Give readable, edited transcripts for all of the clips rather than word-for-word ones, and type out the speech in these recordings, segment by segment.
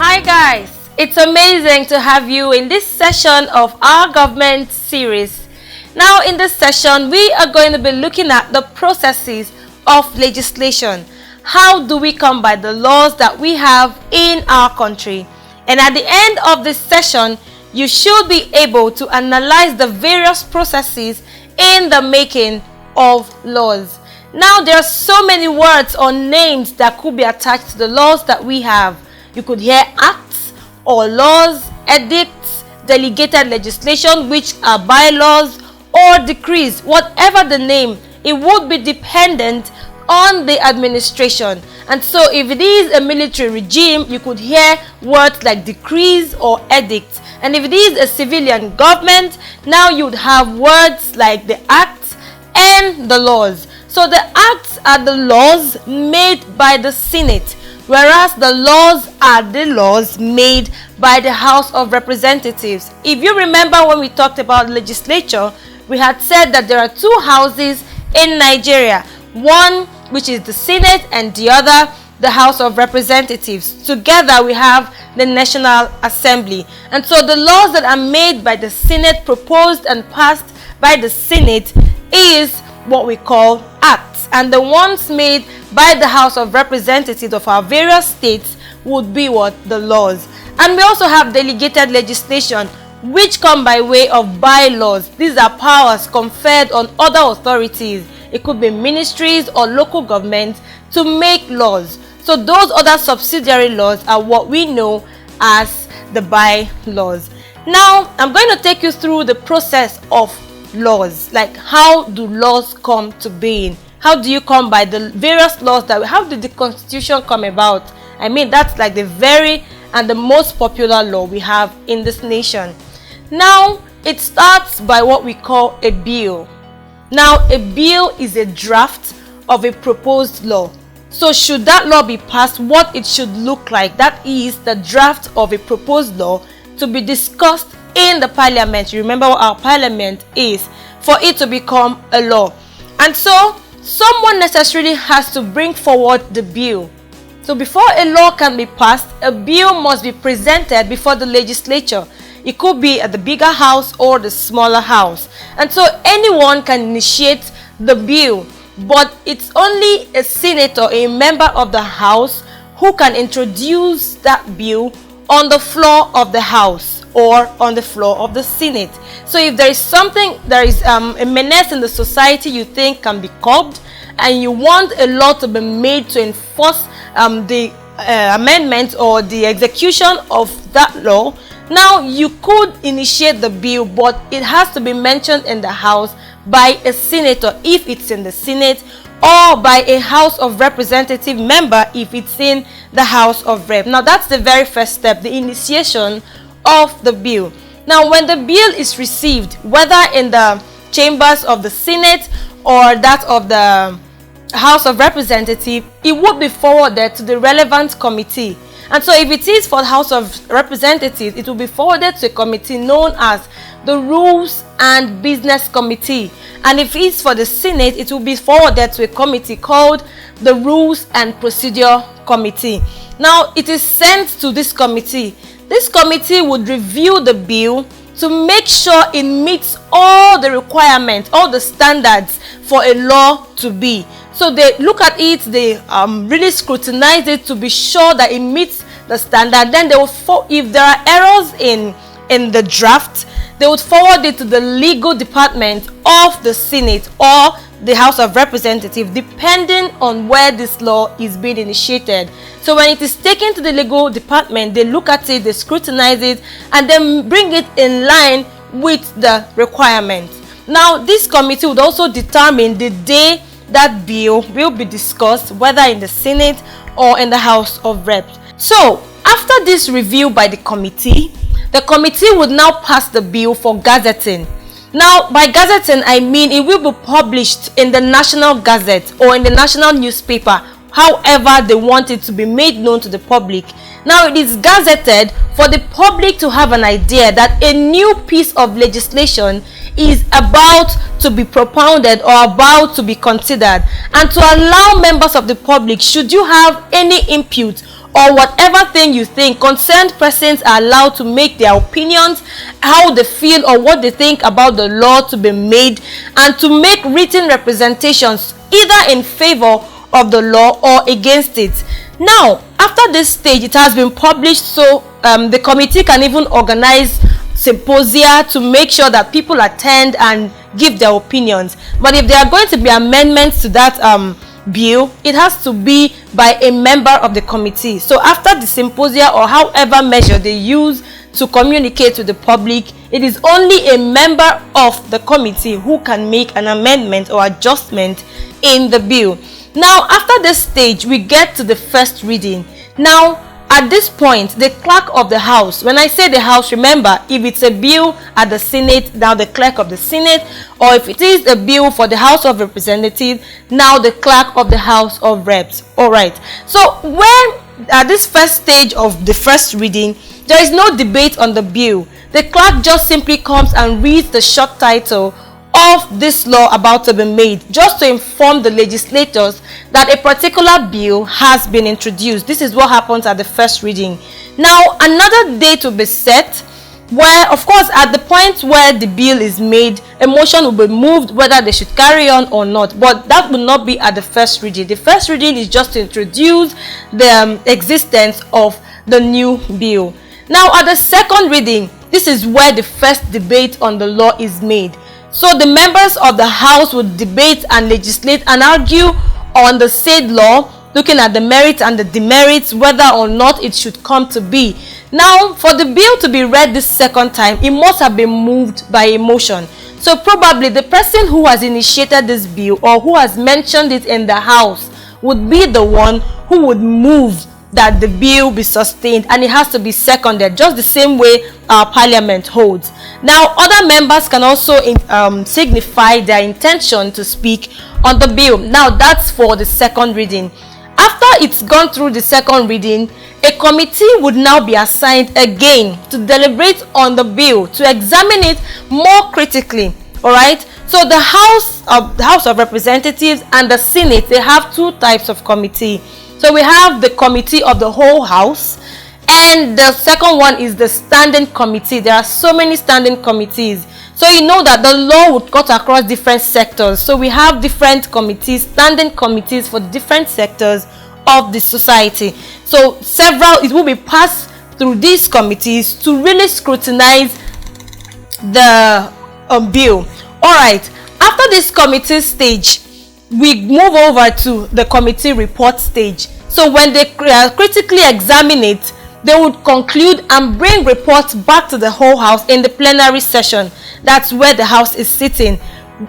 Hi guys, it's amazing to have you in this session of our government series. Now in this session, we are going to be looking at the processes of legislation. How do we come by the laws that we have in our country? And at the end of this session, you should be able to analyze the various processes in the making of laws. Now there are so many words or names that could be attached to the laws that we have. You could hear acts or laws, edicts, delegated legislation, which are bylaws or decrees. Whatever the name, it would be dependent on the administration. And so if it is a military regime, you could hear words like decrees or edicts. And if it is a civilian government, now you would have words like the acts and the laws. So the acts are the laws made by the Senate, whereas the laws are the laws made by the House of Representatives. If you remember when we talked about legislature, we had said that there are two houses in Nigeria. One which is the Senate and the other the House of Representatives. Together we have the National Assembly. And so the laws that are made by the Senate, proposed and passed by the Senate, is what we call acts. And the ones made by the House of Representatives of our various states would be what? The laws. And we also have delegated legislation, which come by way of bylaws. These are powers conferred on other authorities. It could be ministries or local governments to make laws. So those other subsidiary laws are what we know as the bylaws. Now I'm going to take you through the process of laws. Like, how do laws come to being? How do you come by the various laws that how did the Constitution come about? I mean, that's like the very and the most popular law we have in this nation. Now it starts by what we call a bill. Now a bill is a draft of a proposed law. So should that law be passed, what it should look like, that is the draft of a proposed law to be discussed in the parliament. You remember what our parliament is, for it to become a law. And so someone necessarily has to bring forward the bill. So before a law can be passed, a bill must be presented before the legislature. It could be at the bigger house or the smaller house. And so anyone can initiate the bill, but it's only a senator, a member of the house, who can introduce that bill on the floor of the house or on the floor of the Senate. So if there is something, there is a menace in the society you think can be curbed, and you want a law to be made to enforce the amendment or the execution of that law, now you could initiate the bill, but it has to be mentioned in the house by a senator if it's in the Senate, or by a House of Representative member if it's in the House of Rep. Now that's the very first step, the initiation of the bill. Now when the bill is received, whether in the chambers of the Senate or that of the House of Representatives, it would be forwarded to the relevant committee. And so if it is for the House of Representatives, it will be forwarded to a committee known as the Rules and Business Committee. And if it's for the Senate, it will be forwarded to a committee called the Rules and Procedure Committee. Now it is sent to this committee. This committee would review the bill to make sure it meets all the requirements, all the standards for a law to be. So they look at it, they really scrutinize it to be sure that it meets the standard. Then they will, if there are errors in the draft, they would forward it to the legal department of the Senate or the House of Representatives, depending on where this law is being initiated. So when it is taken to the legal department, they look at it, they scrutinize it, and then bring it in line with the requirements. Now this committee would also determine the day that bill will be discussed, whether in the Senate or in the House of Reps. So after this review by the committee would now pass the bill for gazetting. Now by gazetting, I mean it will be published in the National Gazette or in the national newspaper, however they want it to be made known to the public. Now it is gazetted for the public to have an idea that a new piece of legislation is about to be propounded or about to be considered, and to allow members of the public, should you have any input or whatever thing you think, concerned persons are allowed to make their opinions, how they feel or what they think about the law to be made, and to make written representations either in favor of the law or against it. Now, after this stage, it has been published, so the committee can even organize symposia to make sure that people attend and give their opinions. But if there are going to be amendments to that bill, it has to be by a member of the committee. So after the symposia, or however measure they use to communicate to the public, it is only a member of the committee who can make an amendment or adjustment in the bill. Now, after this stage, we get to the first reading. Now, at this point, the clerk of the House, when I say the House, remember, if it's a bill at the Senate, now the clerk of the Senate, or if it is a bill for the House of Representatives, now the clerk of the House of Reps. All right. So when at this first stage of the first reading, there is no debate on the bill. The clerk just simply comes and reads the short title of this law about to be made, just to inform the legislators that a particular bill has been introduced. This is what happens at the first reading. Now, another date will be set, where, of course, at the point where the bill is made, a motion will be moved whether they should carry on or not, but that will not be at the first reading. The first reading is just to introduce the existence of the new bill. Now, at the second reading, this is where the first debate on the law is made. So the members of the House would debate and legislate and argue on the said law, looking at the merits and the demerits, whether or not it should come to be. Now, for the bill to be read this second time, it must have been moved by a motion. So probably the person who has initiated this bill, or who has mentioned it in the House, would be the one who would move that the bill be sustained, and it has to be seconded, just the same way our parliament holds. Now, other members can also signify their intention to speak on the bill. Now, that's for the second reading. After it's gone through the second reading, a committee would now be assigned again to deliberate on the bill, to examine it more critically. All right. So the House of Representatives and the Senate, they have two types of committee. So we have the committee of the whole House, and the second one is the standing committee. There are so many standing committees. So you know that the law would cut across different sectors. So we have different committees, standing committees for different sectors of the society. So it will be passed through these committees to really scrutinize the bill. All right. After this committee stage, we move over to the committee report stage. So when they critically examine it, they would conclude and bring reports back to the whole House in the plenary session. That's where the House is sitting.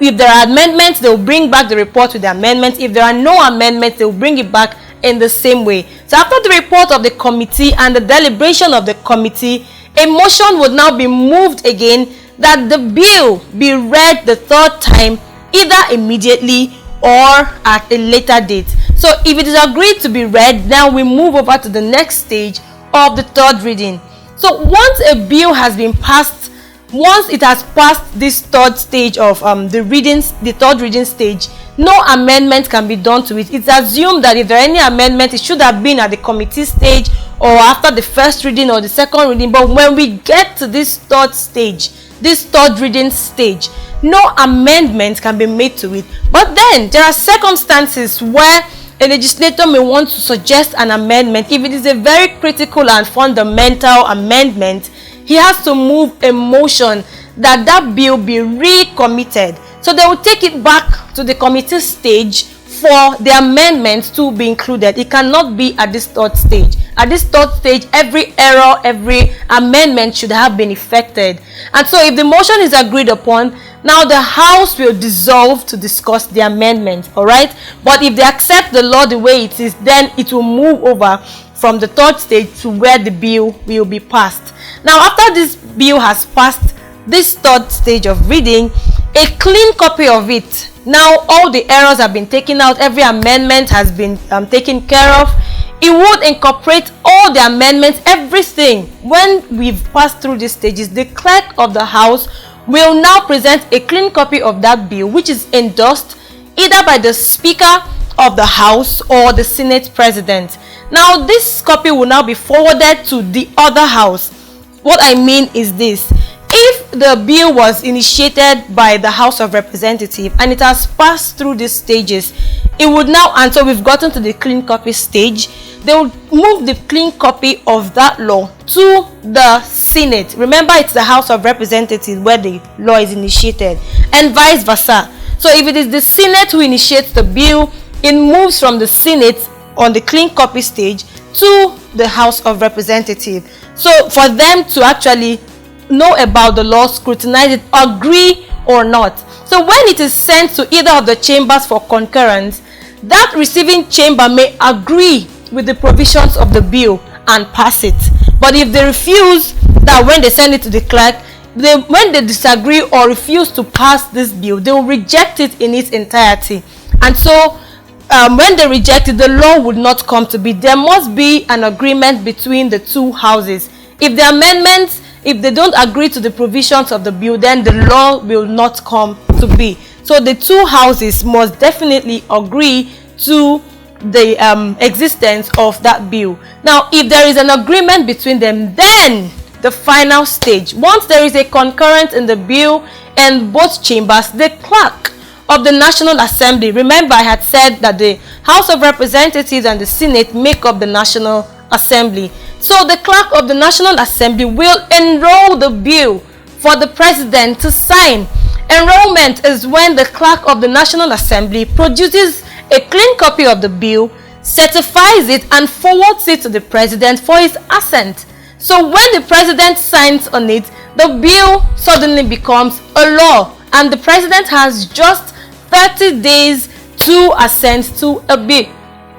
If there are amendments, they will bring back the report with the amendments. If there are no amendments, they will bring it back in the same way. So after the report of the committee and the deliberation of the committee, a motion would now be moved again that the bill be read the third time, either immediately or at a later date. So if it is agreed to be read, now we move over to the next stage of the third reading. So once a bill has been passed, once it has passed this third stage of the third reading stage, no amendment can be done to it. It's assumed that if there are any amendment, it should have been at the committee stage or after the first reading or the second reading. But when we get to this third stage, this third reading stage, no amendment can be made to it. But then there are circumstances where a legislator may want to suggest an amendment. If it is a very critical and fundamental amendment, he has to move a motion that bill be recommitted. So they will take it back to the committee stage for the amendments to be included. It cannot be at this third stage. At this third stage, every error, every amendment should have been effected. And so if the motion is agreed upon, now the House will dissolve to discuss the amendment. All right. But if they accept the law the way it is, then it will move over from the third stage to where the bill will be passed. Now, after this bill has passed this third stage of reading, a clean copy of it. Now, all the errors have been taken out. Every amendment has been taken care of. It would incorporate all the amendments, everything. When we've passed through these stages, the clerk of the House will now present a clean copy of that bill, which is endorsed either by the Speaker of the House or the Senate President. Now this copy will now be forwarded to the other house. What I mean is this: if the bill was initiated by the House of Representatives and it has passed through these stages, it would now, and so we've gotten to the clean copy stage, they would move the clean copy of that law to the Senate. Remember, it's the House of Representatives where the law is initiated, and vice versa. So if it is the Senate who initiates the bill, it moves from the Senate on the clean copy stage to the House of Representatives. So for them to actually know about the law, scrutinize it, agree or not. So when it is sent to either of the chambers for concurrence, that receiving chamber may agree with the provisions of the bill and pass it. But if they refuse, that when they send it to the clerk, when they disagree or refuse to pass this bill, they will reject it in its entirety. And so when they reject it, the law would not come to be. There must be an agreement between the two houses. If the amendments, if they don't agree to the provisions of the bill, then the law will not come to be. So the two houses must definitely agree to the existence of that bill. Now, if there is an agreement between them, then the final stage, once there is a concurrence in the bill and both chambers, the clerk of the National Assembly, remember I had said that the House of Representatives and the Senate make up the National Assembly. So the clerk of the National Assembly will enroll the bill for the president to sign. Enrollment is when the clerk of the National Assembly produces a clean copy of the bill, certifies it, and forwards it to the president for his assent. So when the president signs on it, the bill suddenly becomes a law, and the president has just 30 days to assent to a bill.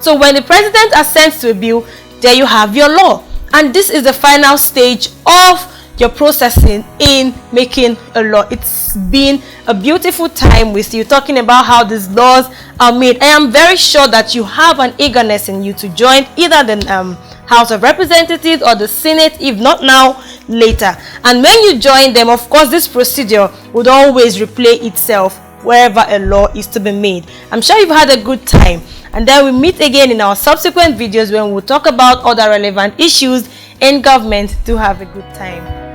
So when the president assents to a bill, there you have your law. And this is the final stage of your processing in making a law. It's been a beautiful time with you, talking about how these laws are made. I am very sure that you have an eagerness in you to join either the House of Representatives or the Senate, if not now, later. And when you join them, of course, this procedure would always replay itself wherever a law is to be made. I'm sure you've had a good time, and then we meet again in our subsequent videos when we'll talk about other relevant issues in government. Do have a good time.